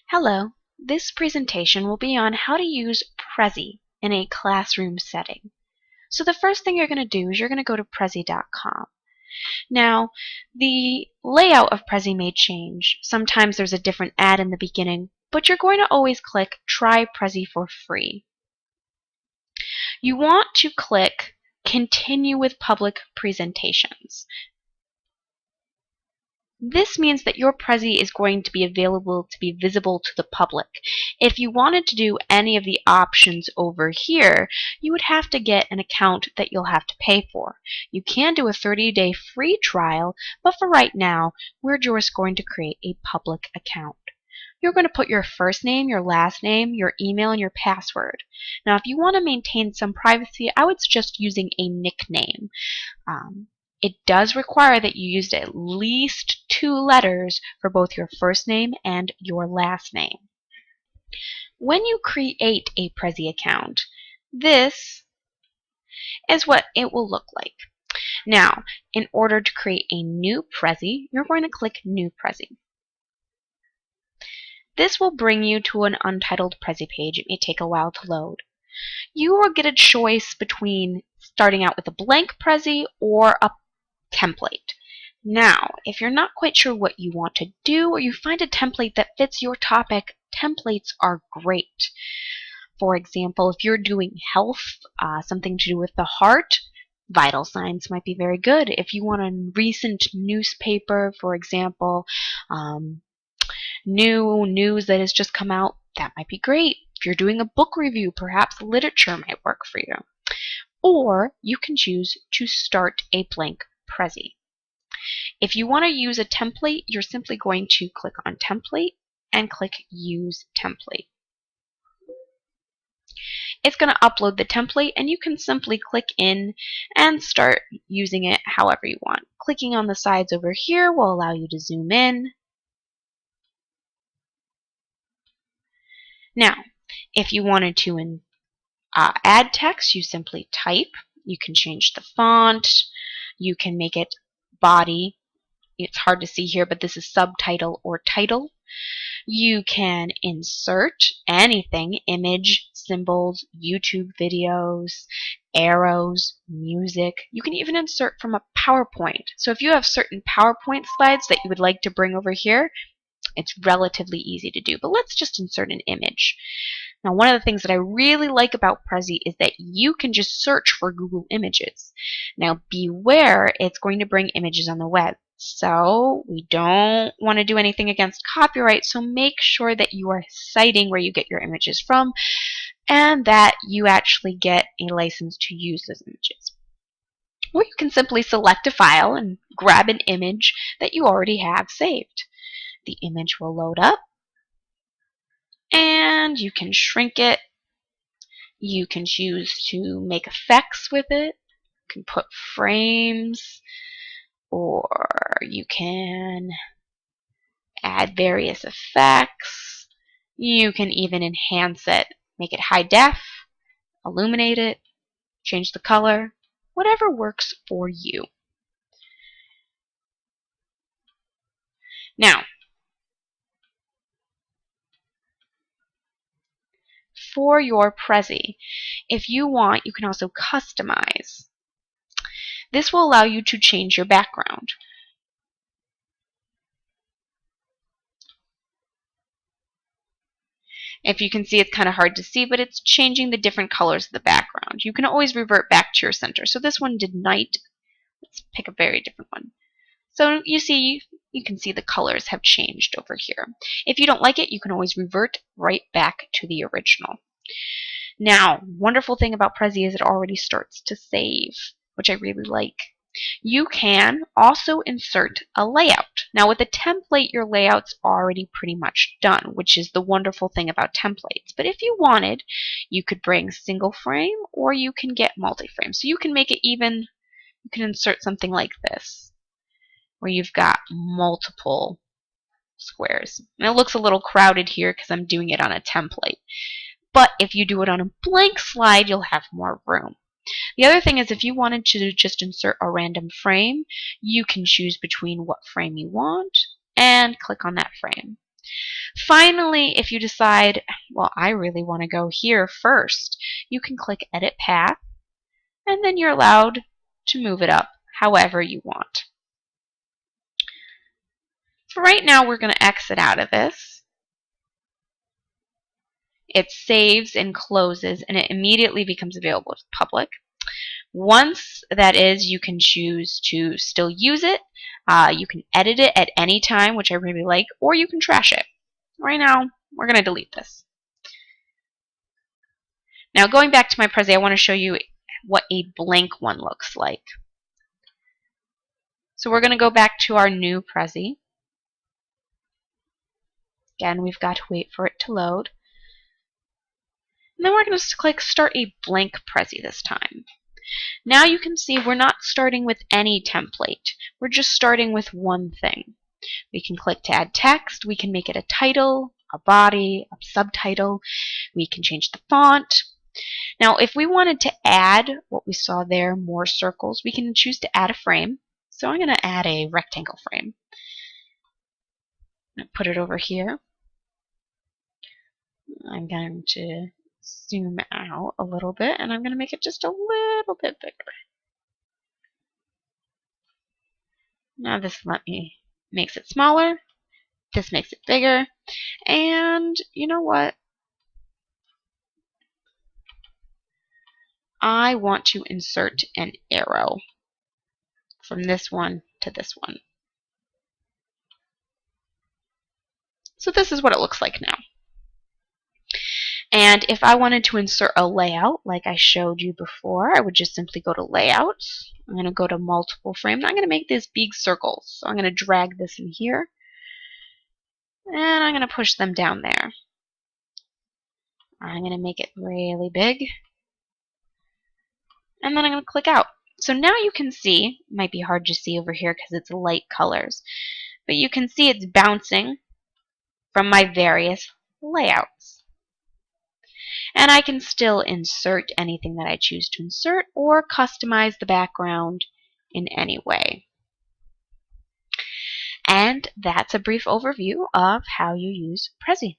Hello, this presentation will be on how to use Prezi in a classroom setting. So the first thing you're going to do is you're going to go to Prezi.com. Now, the layout of Prezi may change. Sometimes there's a different ad in the beginning, but you're going to always click Try Prezi for free. You want to click Continue with Public Presentations. This means that your Prezi is going to be available to be visible to the public. If you wanted to do any of the options over here, you would have to get an account that you'll have to pay for. You can do a 30-day free trial, but for right now, we're just going to create a public account. You're going to put your first name, your last name, your email, and your password. Now, if you want to maintain some privacy, I would suggest using a nickname. It does require that you use at least 2 letters for both your first name and your last name. When you create a Prezi account, this is what it will look like. Now, in order to create a new Prezi, you're going to click New Prezi. This will bring you to an Untitled Prezi page. It may take a while to load. You will get a choice between starting out with a blank Prezi or a template. Now, if you're not quite sure what you want to do or you find a template that fits your topic, templates are great. For example, if you're doing health, something to do with the heart, vital signs might be very good. If you want a recent newspaper, for example, new news that has just come out, that might be great. If you're doing a book review, perhaps literature might work for you. Or you can choose to start a blank Prezi. If you want to use a template, you're simply going to click on Template and click Use Template. It's going to upload the template, and you can simply click in and start using it however you want. Clicking on the sides over here will allow you to zoom in. Now, if you wanted to add text, you simply type. You can change the font. You can make it body. It's hard to see here, but this is subtitle or title. You can insert anything, image, symbols, YouTube videos, arrows, music. You can even insert from a PowerPoint. So if you have certain PowerPoint slides that you would like to bring over here, it's relatively easy to do. But let's just insert an image. Now, one of the things that I really like about Prezi is that you can just search for Google Images. Now, beware, it's going to bring images on the web. So we don't want to do anything against copyright, so make sure that you are citing where you get your images from and that you actually get a license to use those images. Or you can simply select a file and grab an image that you already have saved. The image will load up, and you can shrink it. You can choose to make effects with it. You can put frames, or you can add various effects. You can even enhance it, make it high def, illuminate it, change the color, whatever works for you. Now, for your Prezi, if you want, you can also customize. This will allow you to change your background. If you can see, it's kind of hard to see, but it's changing the different colors of the background. You can always revert back to your center. So this one did night. Let's pick a very different one. So you see, you can see the colors have changed over here. If you don't like it, you can always revert right back to the original. Now, wonderful thing about Prezi is it already starts to save, which I really like. You can also insert a layout. Now with a template, your layout's already pretty much done, which is the wonderful thing about templates. But if you wanted, you could bring single frame or you can get multi-frame. So you can make it even, you can insert something like this, where you've got multiple squares. And it looks a little crowded here because I'm doing it on a template. But if you do it on a blank slide, you'll have more room. The other thing is if you wanted to just insert a random frame, you can choose between what frame you want and click on that frame. Finally, if you decide, well, I really want to go here first, you can click Edit Path, and then you're allowed to move it up however you want. For right now, we're going to exit out of this. It saves and closes, and it immediately becomes available to the public. Once that is, you can choose to still use it. You can edit it at any time, which I really like, or you can trash it. Right now, we're going to delete this. Now, going back to my Prezi, I want to show you what a blank one looks like. So we're going to go back to our new Prezi. Again, we've got to wait for it to load. And then we're going to click Start a Blank Prezi this time. Now you can see we're not starting with any template. We're just starting with one thing. We can click to add text. We can make it a title, a body, a subtitle. We can change the font. Now, if we wanted to add what we saw there, more circles, we can choose to add a frame. So I'm going to add a rectangle frame. I'm going to put it over here. I'm going to zoom out a little bit, and I'm going to make it just a little bit bigger. Now this makes it smaller. This makes it bigger. And you know what? I want to insert an arrow from this one to this one. So this is what it looks like now. And if I wanted to insert a layout like I showed you before, I would just simply go to Layouts. I'm going to go to Multiple Frame. And I'm going to make this big circles. So I'm going to drag this in here. And I'm going to push them down there. I'm going to make it really big. And then I'm going to click out. So now you can see, it might be hard to see over here because it's light colors, but you can see it's bouncing from my various layouts. And I can still insert anything that I choose to insert or customize the background in any way. And that's a brief overview of how you use Prezi.